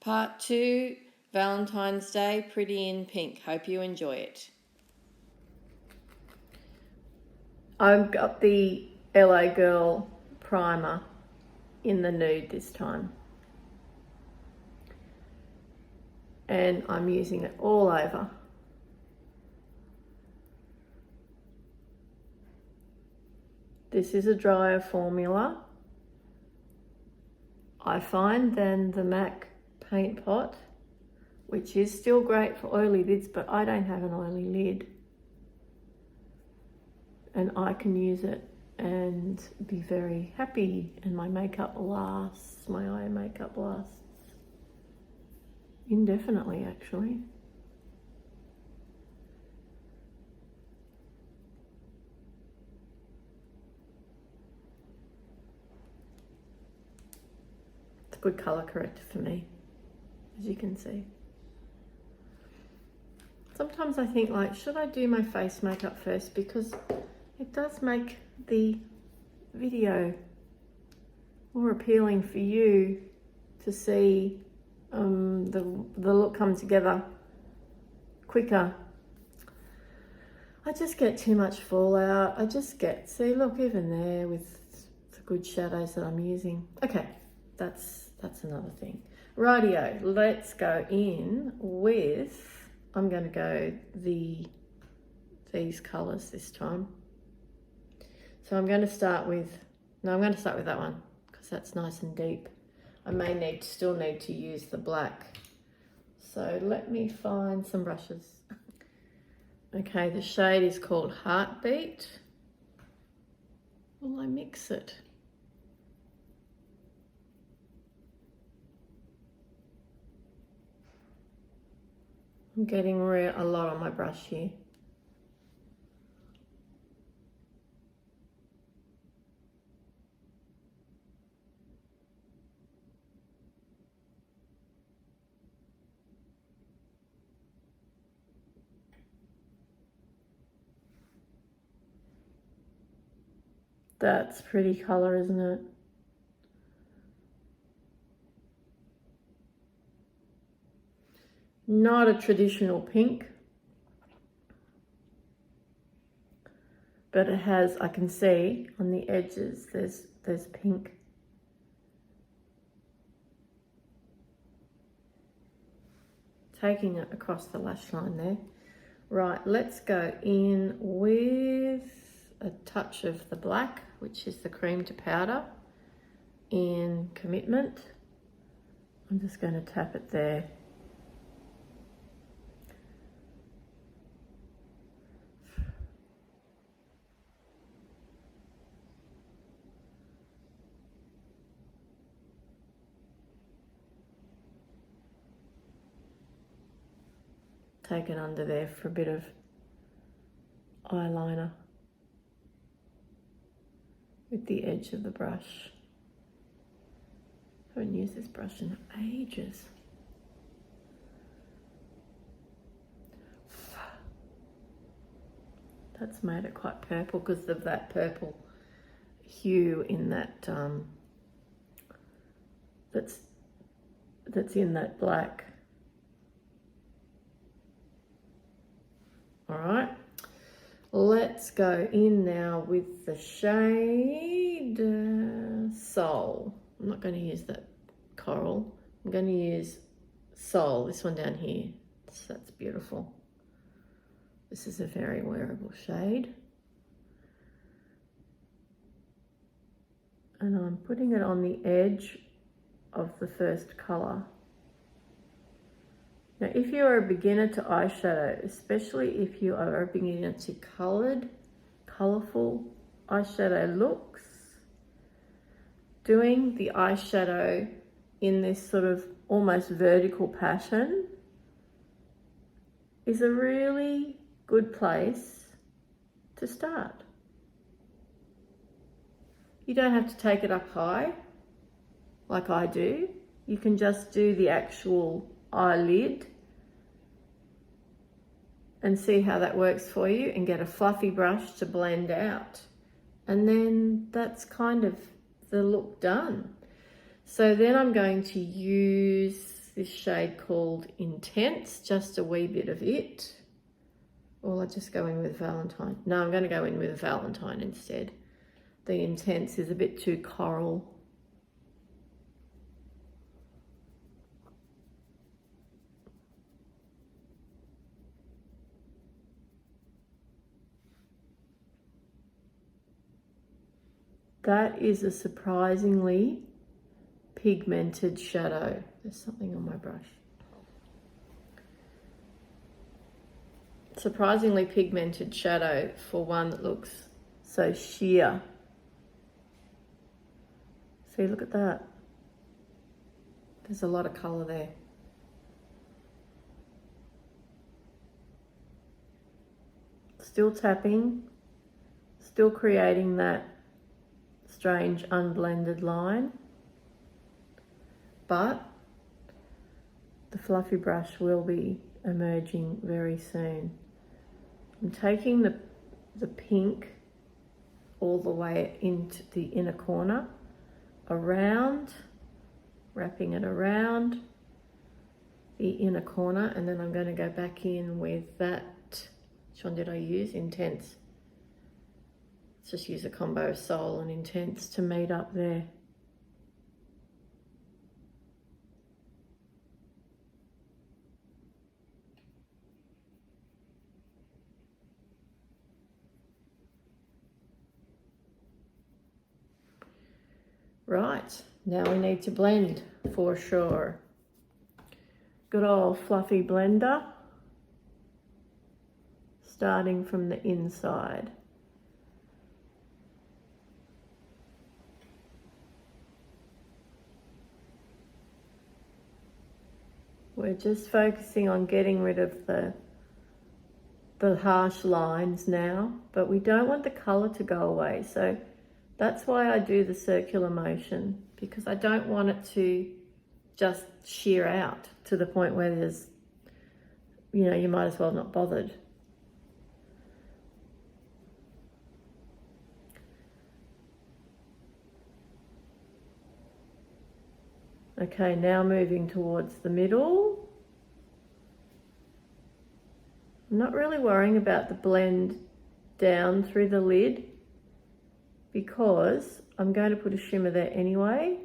Part 2, Valentine's Day, Pretty in Pink. Hope you enjoy it. I've got the LA Girl primer in the nude this time. And I'm using it all over. This is a drier formula, I find, than the MAC paint pot, which is still great for oily lids, but I don't have an oily lid. And I can use it and be very happy, and my makeup lasts, my eye makeup lasts indefinitely, actually. It's a good colour corrector for me, as you can see. Sometimes I think, like, should I do my face makeup first, because it does make the video more appealing for you to see the look come together quicker. I just get too much fallout. I just get, see, look, even there with the good shadows that I'm using. Okay, that's another thing. Rightio, let's go in with, I'm going to go these colours this time. So I'm going to start with, I'm going to start with that one because that's nice and deep. I may still need to use the black. So let me find some brushes. Okay, the shade is called Heartbeat. Will I mix it? I'm getting a lot on my brush here. That's pretty colour, isn't it? Not a traditional pink, but it has, I can see on the edges, there's pink. Taking it across the lash line there. Right, let's go in with a touch of the black, which is the cream to powder in Commitment. I'm just going to tap it there. Take it under there for a bit of eyeliner with the edge of the brush. I haven't used this brush in ages. That's made it quite purple because of that purple hue in that that's in that black. All right, let's go in now with the shade Soul. I'm not going to use that coral. I'm going to use Soul, this one down here. So that's beautiful. This is a very wearable shade. And I'm putting it on the edge of the first colour. Now, if you are a beginner to eyeshadow, especially if you are a beginner to colourful eyeshadow looks, doing the eyeshadow in this sort of almost vertical pattern is a really good place to start. You don't have to take it up high like I do. You can just do the actual eyelid and see how that works for you, and get a fluffy brush to blend out. And then that's kind of the look done. So then I'm going to use this shade called Intense, just a wee bit of it. Or I'll just go in with Valentine. No, I'm going to go in with Valentine instead. The Intense is a bit too coral. That is a surprisingly pigmented shadow. There's something on my brush. Surprisingly pigmented shadow for one that looks so sheer. See, look at that. There's a lot of colour there. Still tapping, still creating that strange unblended line, but the fluffy brush will be emerging very soon. I'm taking the pink all the way into the inner corner, around, wrapping it around the inner corner, and then I'm going to go back in with that, which one did I use? Intense. Let's just use a combo of Soul and Intense to meet up there. Right, now we need to blend for sure. Good old fluffy blender, starting from the inside. We're just focusing on getting rid of the harsh lines now, but we don't want the colour to go away. So that's why I do the circular motion, because I don't want it to just shear out to the point where there's, you know, you might as well not bothered. Okay, now moving towards the middle. I'm not really worrying about the blend down through the lid because I'm going to put a shimmer there anyway.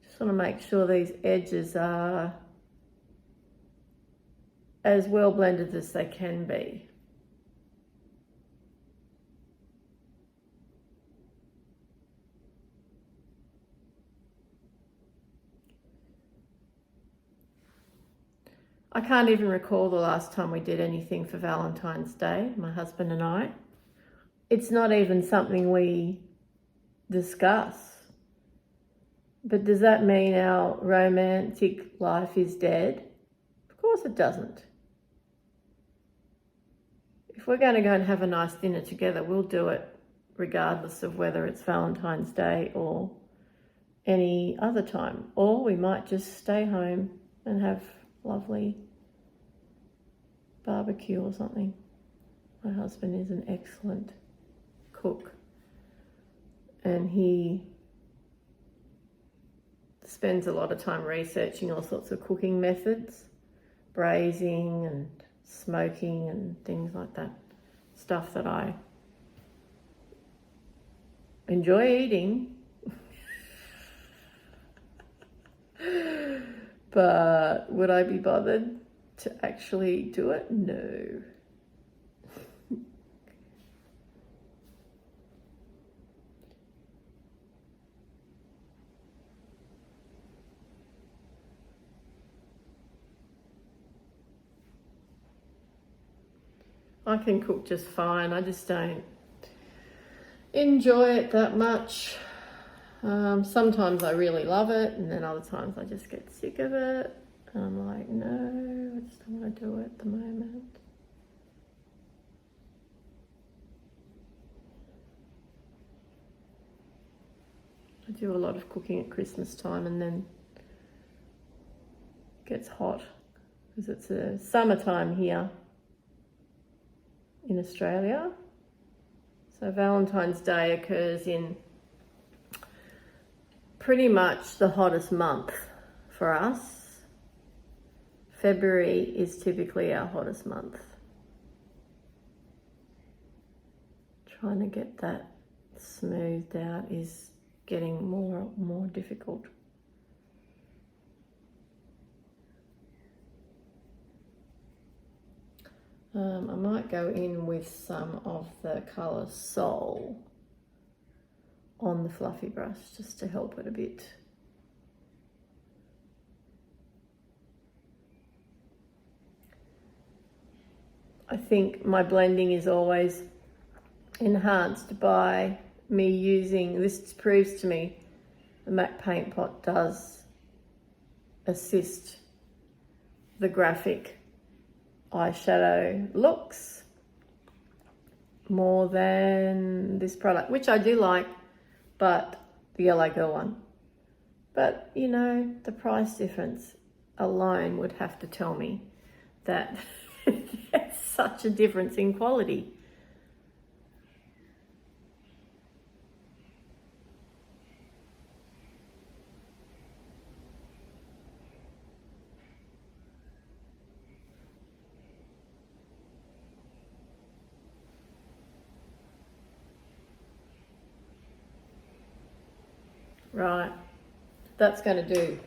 Just want to make sure these edges are as well blended as they can be. I can't even recall the last time we did anything for Valentine's Day, my husband and I. It's not even something we discuss. But does that mean our romantic life is dead? Of course it doesn't. If we're going to go and have a nice dinner together, we'll do it regardless of whether it's Valentine's Day or any other time. Or we might just stay home and have lovely barbecue or something. My husband is an excellent cook and he spends a lot of time researching all sorts of cooking methods, braising and smoking and things like that, stuff that I enjoy eating. But would I be bothered to actually do it? No. I can cook just fine. I just don't enjoy it that much. Sometimes I really love it, and then other times I just get sick of it. And I'm like, no, I just don't want to do it at the moment. I do a lot of cooking at Christmas time, and then it gets hot because it's a summertime here in Australia. So Valentine's Day occurs in pretty much the hottest month for us. February is typically our hottest month. Trying to get that smoothed out is getting more difficult. I might go in with some of the colour Soul on the fluffy brush just to help it a bit. I think my blending is always enhanced by me using, this proves to me the MAC Paint Pot does assist the graphic eyeshadow looks more than this product, which I do like, but the Yellow Girl one. But you know, the price difference alone would have to tell me that there's such a difference in quality. Right, that's going to do.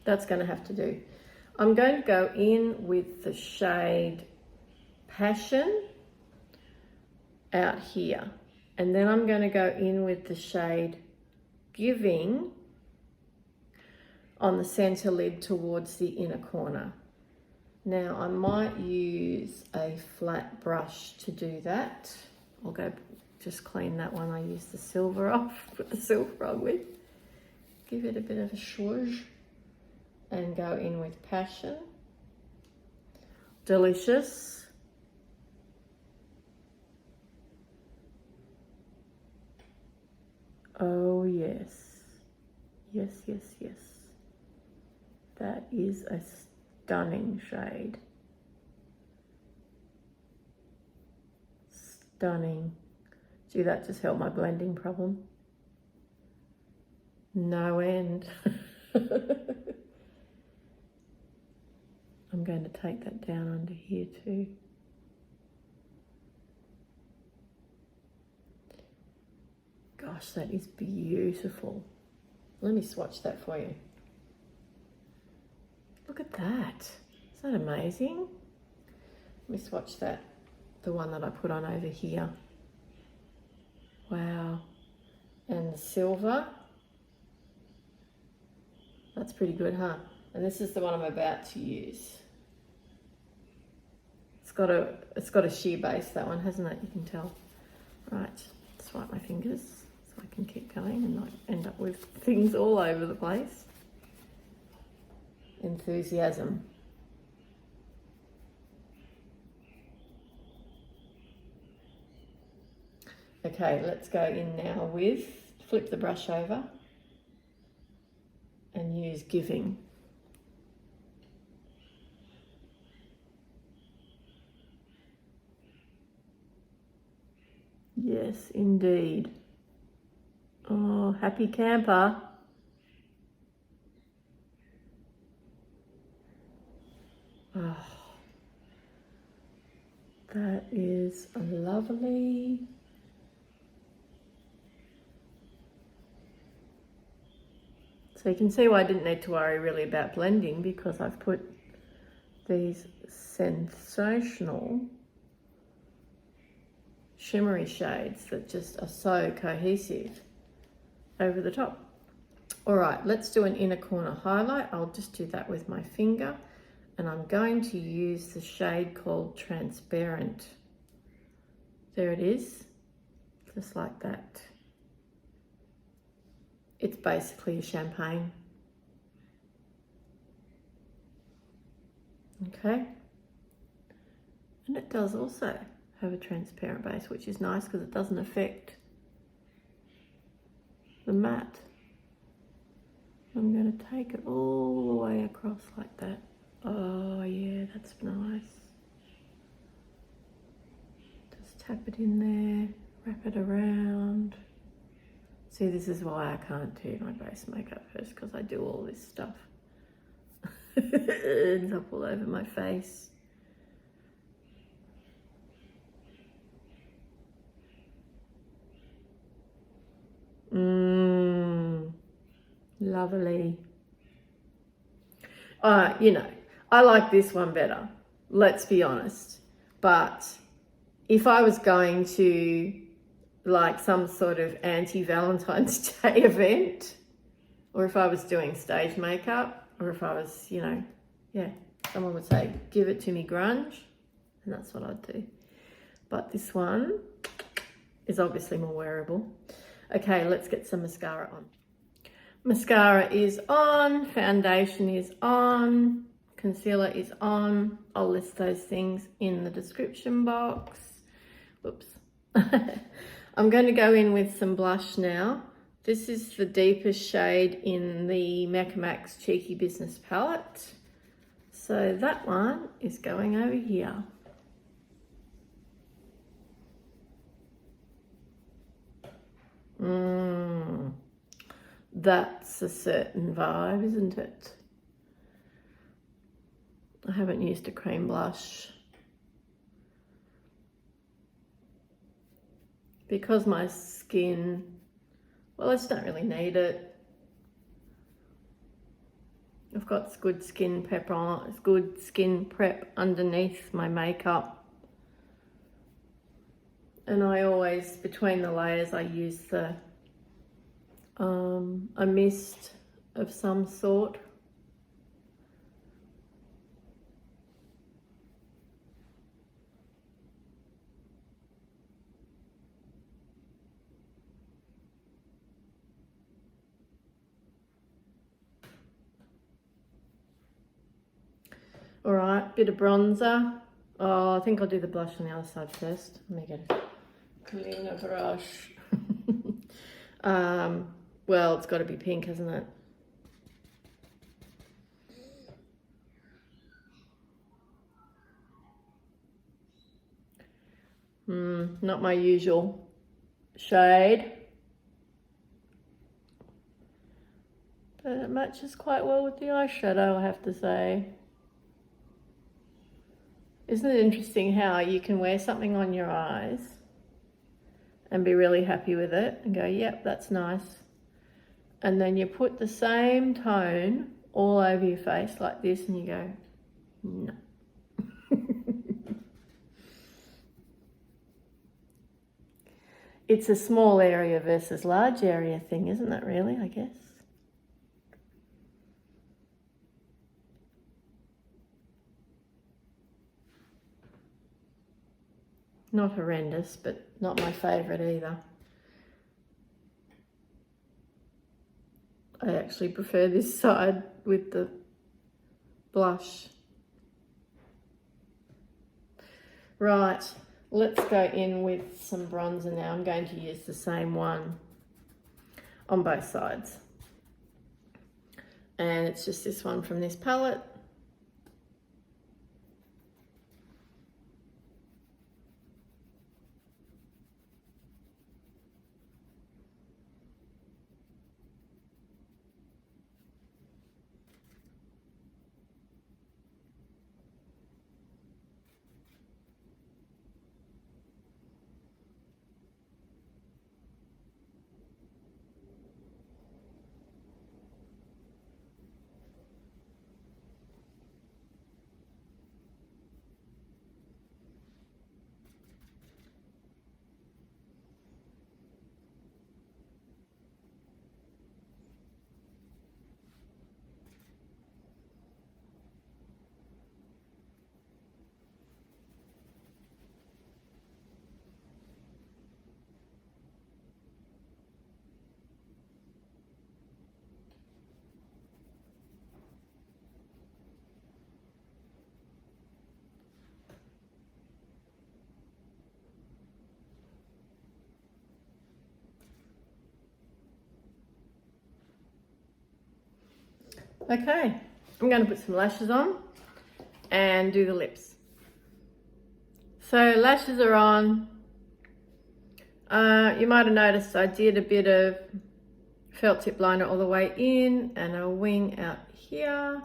That's going to have to do. I'm going to go in with the shade Passion out here. And then I'm going to go in with the shade Giving on the center lid towards the inner corner. Now I might use a flat brush to do that. I'll go just clean that one. I used the silver off, put the silver on with. Give it a bit of a swoosh and go in with Passion. Delicious. Oh yes. Yes, yes, yes. That is a stunning shade. Stunning. Gee, that just helped my blending problem. No end. I'm going to take that down under here too. Gosh, that is beautiful. Let me swatch that for you. Look at that. Is that amazing? Let me swatch that, the one that I put on over here. Wow. And the silver. That's pretty good, huh? And this is the one I'm about to use. It's got a sheer base, that one, hasn't it? You can tell. Right, swipe my fingers so I can keep going and not end up with things all over the place. Enthusiasm. Okay, let's go in now with, flip the brush over and use Giving. Yes, indeed. Oh, happy camper. Oh, that is lovely. So you can see why I didn't need to worry really about blending, because I've put these sensational shimmery shades that just are so cohesive over the top. All right, let's do an inner corner highlight. I'll just do that with my finger, and I'm going to use the shade called Transparent. There it is, just like that. It's basically a champagne. Okay. And it does also have a transparent base, which is nice because it doesn't affect the matte. I'm going to take it all the way across like that. Oh yeah, that's nice. Just tap it in there, wrap it around. See, this is why I can't do my base makeup first, because I do all this stuff. It ends up all over my face. Lovely. You know, I like this one better, let's be honest. But if I was going to like some sort of anti-Valentine's Day event, or if I was doing stage makeup, or if I was, you know, yeah, someone would say, give it to me grunge, and that's what I'd do. But this one is obviously more wearable. Okay, let's get some mascara on. Mascara is on, foundation is on, concealer is on. I'll list those things in the description box. Whoops. I'm going to go in with some blush now. This is the deepest shade in the Mecca Max Cheeky Business palette. So that one is going over here. That's a certain vibe, isn't it? I haven't used a cream blush because my skin, well, I just don't really need it. I've got good skin prep on, it's good skin prep underneath my makeup. And I always, between the layers, I use the a mist of some sort. All right, bit of bronzer. Oh, I think I'll do the blush on the other side first. Let me get a cleaner brush. Well, it's got to be pink, hasn't it? Not my usual shade. But it matches quite well with the eyeshadow, I have to say. Isn't it interesting how you can wear something on your eyes and be really happy with it and go, yep, that's nice. And then you put the same tone all over your face like this and you go, no. It's a small area versus large area thing, isn't it really, I guess? Not horrendous, but not my favourite either. I actually prefer this side with the blush. Right, let's go in with some bronzer now. I'm going to use the same one on both sides. And it's just this one from this palette. Okay, I'm going to put some lashes on and do the lips. So lashes are on. You might have noticed I did a bit of felt tip liner all the way in and a wing out here.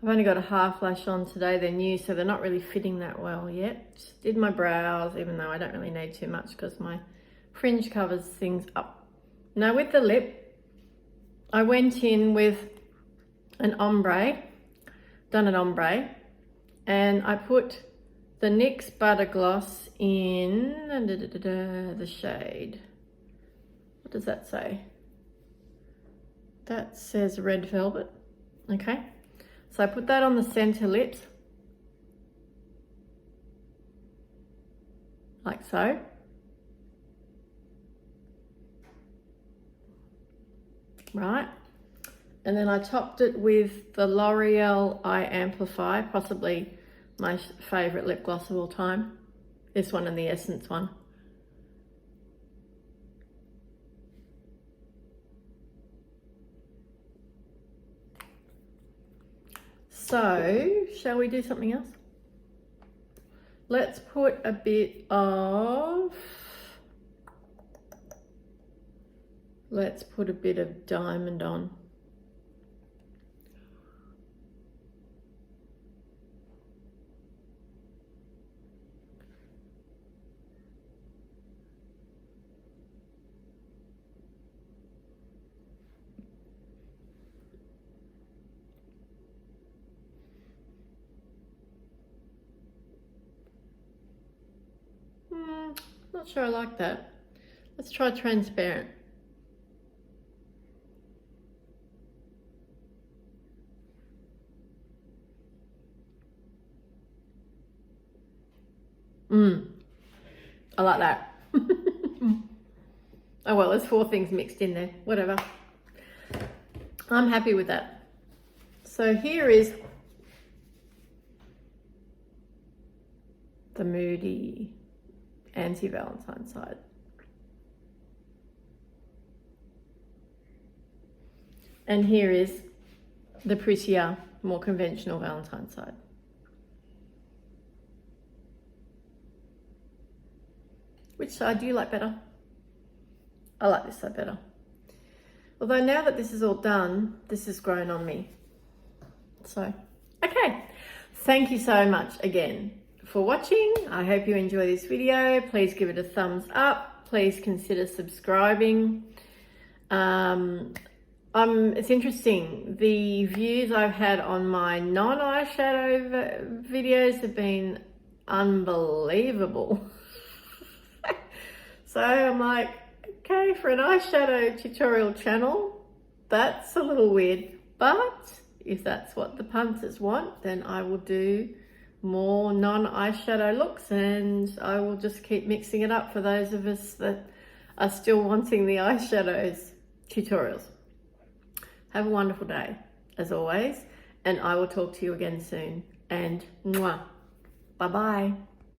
I've only got a half lash on today. They're new, so they're not really fitting that well yet. Did my brows, even though I don't really need too much because my fringe covers things up. Now with the lip, I went in with an ombre, done an ombre, and I put the NYX Butter Gloss in the shade. What does that say? That says Red Velvet. Okay, so I put that on the center lips, like so. Right, and then I topped it with the L'Oreal Eye Amplify, possibly my favorite lip gloss of all time. This one and the Essence one. So, shall we do something else? Let's put a bit of diamond on. Not sure I like that. Let's try transparent. I like that. Oh well, there's 4 things mixed in there. Whatever. I'm happy with that. So here is the moody anti-Valentine side. And here is the prettier, more conventional Valentine side. Which side do you like better? I like this side better. Although now that this is all done, this has grown on me. So, okay. Thank you so much again for watching. I hope you enjoy this video. Please give it a thumbs up. Please consider subscribing. It's interesting. The views I've had on my non-eyeshadow videos have been unbelievable. So I'm like, okay, for an eyeshadow tutorial channel, that's a little weird. But if that's what the punters want, then I will do more non-eyeshadow looks, and I will just keep mixing it up for those of us that are still wanting the eyeshadows tutorials. Have a wonderful day, as always, and I will talk to you again soon. And mwah, bye-bye.